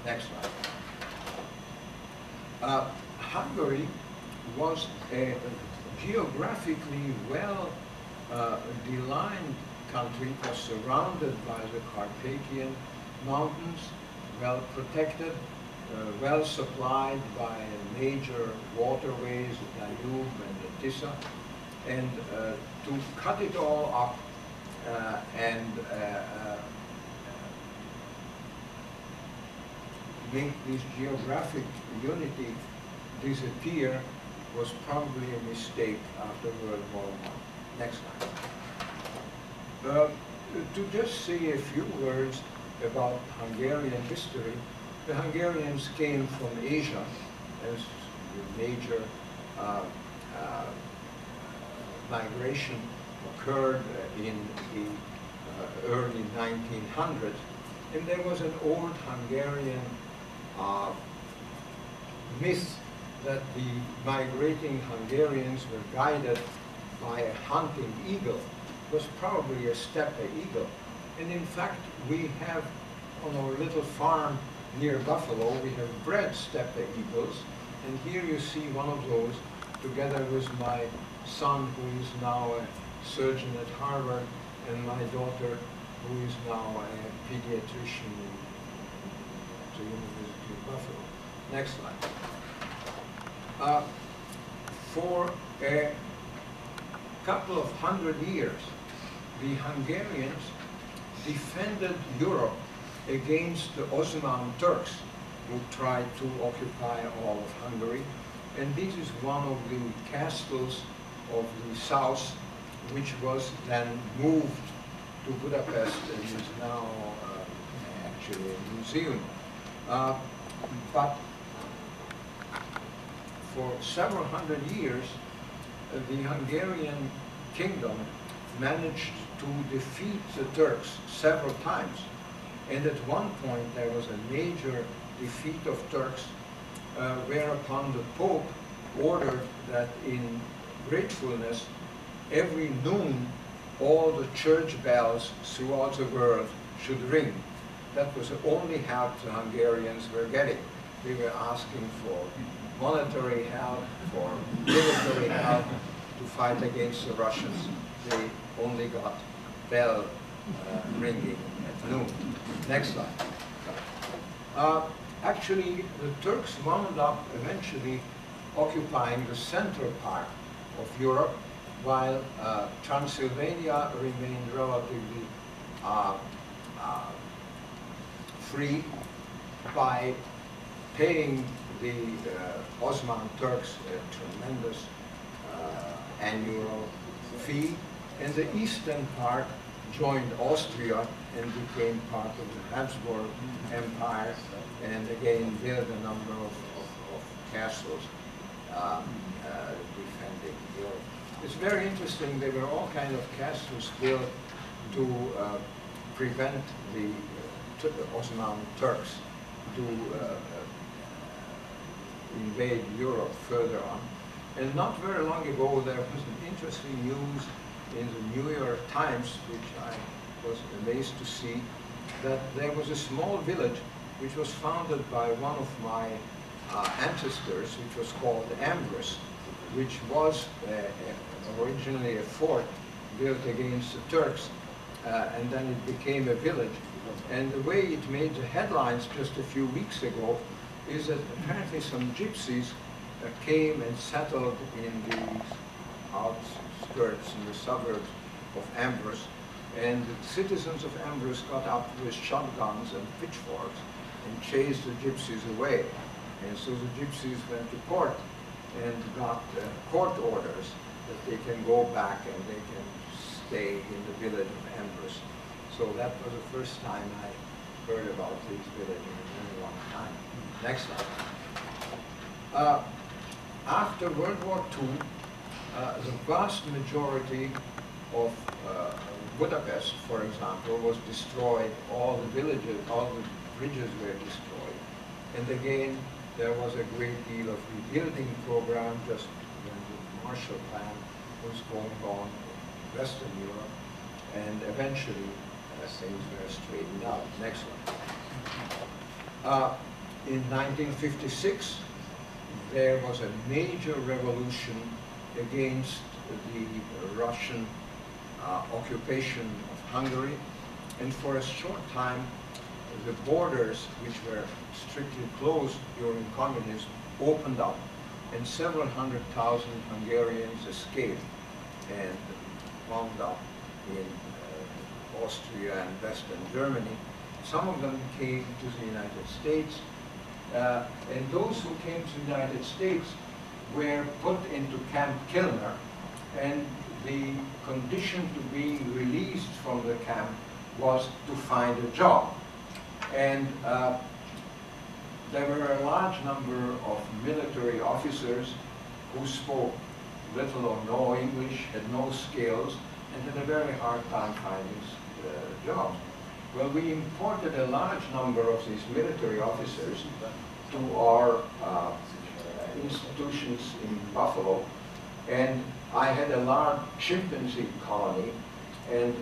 Next slide. Hungary was a geographically well delineed country. It was surrounded by the Carpathian Mountains, well protected, well supplied by major waterways, the Danube and the Tisza. And to cut it all up and make this geographic unity disappear was probably a mistake after World War I. Next slide. To just say a few words about Hungarian history, the Hungarians came from Asia, as the major migration occurred in the early 1900s, and there was an old Hungarian myth that the migrating Hungarians were guided by a hunting eagle. It was probably a steppe eagle. And in fact, we have on our little farm near Buffalo, we have bred steppe eagles. And here you see one of those together with my son, who is now a surgeon at Harvard, and my daughter, who is now a pediatrician at the University of Buffalo. Next slide. For a couple of hundred years, the Hungarians defended Europe against the Ottoman Turks, who tried to occupy all of Hungary. And this is one of the castles of the south, which was then moved to Budapest and is now actually a museum. But for several hundred years, the Hungarian kingdom managed to defeat the Turks several times. And at one point there was a major defeat of Turks, whereupon the Pope ordered that in gratefulness, every noon all the church bells throughout the world should ring. That was the only help the Hungarians were getting. They were asking for monetary help, for military help to fight against the Russians. They only got bell ringing at noon. Next slide. Actually, the Turks wound up eventually occupying the central part of Europe, while Transylvania remained relatively free by paying the Ottoman Turks a tremendous annual fee, and the eastern part joined Austria and became part of the Habsburg Empire, and again built a number of castles defending Europe. It's very interesting. There were all kinds of castles built to prevent the Ottoman Turks to invade Europe further on. And not very long ago, there was an interesting news in the New York Times, which I was amazed to see, that there was a small village which was founded by one of my ancestors, which was called Ambrus, which was originally a fort built against the Turks, and then it became a village. And the way it made the headlines just a few weeks ago is that apparently some gypsies came and settled in the outskirts, in the suburbs of Ambrus, and the citizens of Ambrus got up with shotguns and pitchforks and chased the gypsies away. And so the gypsies went to court and got court orders that they can go back and they can stay in the village of Ambrus. So that was the first time I heard about this village in a very long time. Next slide. After World War II, the vast majority of Budapest, for example, was destroyed. All the villages, all the bridges were destroyed. And again, there was a great deal of rebuilding program just when the Marshall Plan was going on in Western Europe, and eventually things were straightened out. Next one. In 1956, there was a major revolution against the Russian occupation of Hungary, and for a short time the borders, which were strictly closed during communism, opened up, and several 100,000 Hungarians escaped and wound up in Austria and Western Germany. Some of them came to the United States, and those who came to the United States were put into Camp Kilmer, and the condition to be released from the camp was to find a job. And there were a large number of military officers who spoke little or no English, had no skills, and had a very hard time finding jobs. Well, we imported a large number of these military officers to our institutions in Buffalo, and I had a large chimpanzee colony, and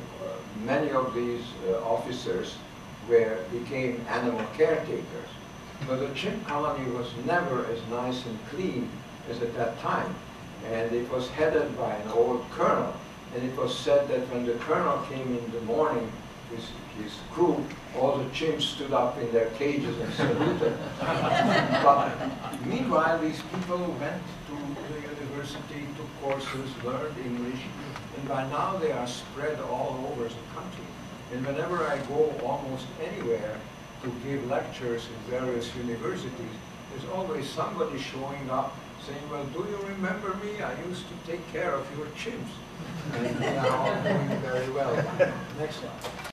many of these officers became animal caretakers. But the chimp colony was never as nice and clean as at that time, and it was headed by an old colonel, and it was said that when the colonel came in the morning with his crew, all the chimps stood up in their cages and saluted. But meanwhile, these people went to the university, took courses, learned English, and by now they are spread all over the country. And whenever I go almost anywhere to give lectures in various universities, there's always somebody showing up saying, well, do you remember me? I used to take care of your chimps. And they are all doing very well. Next slide.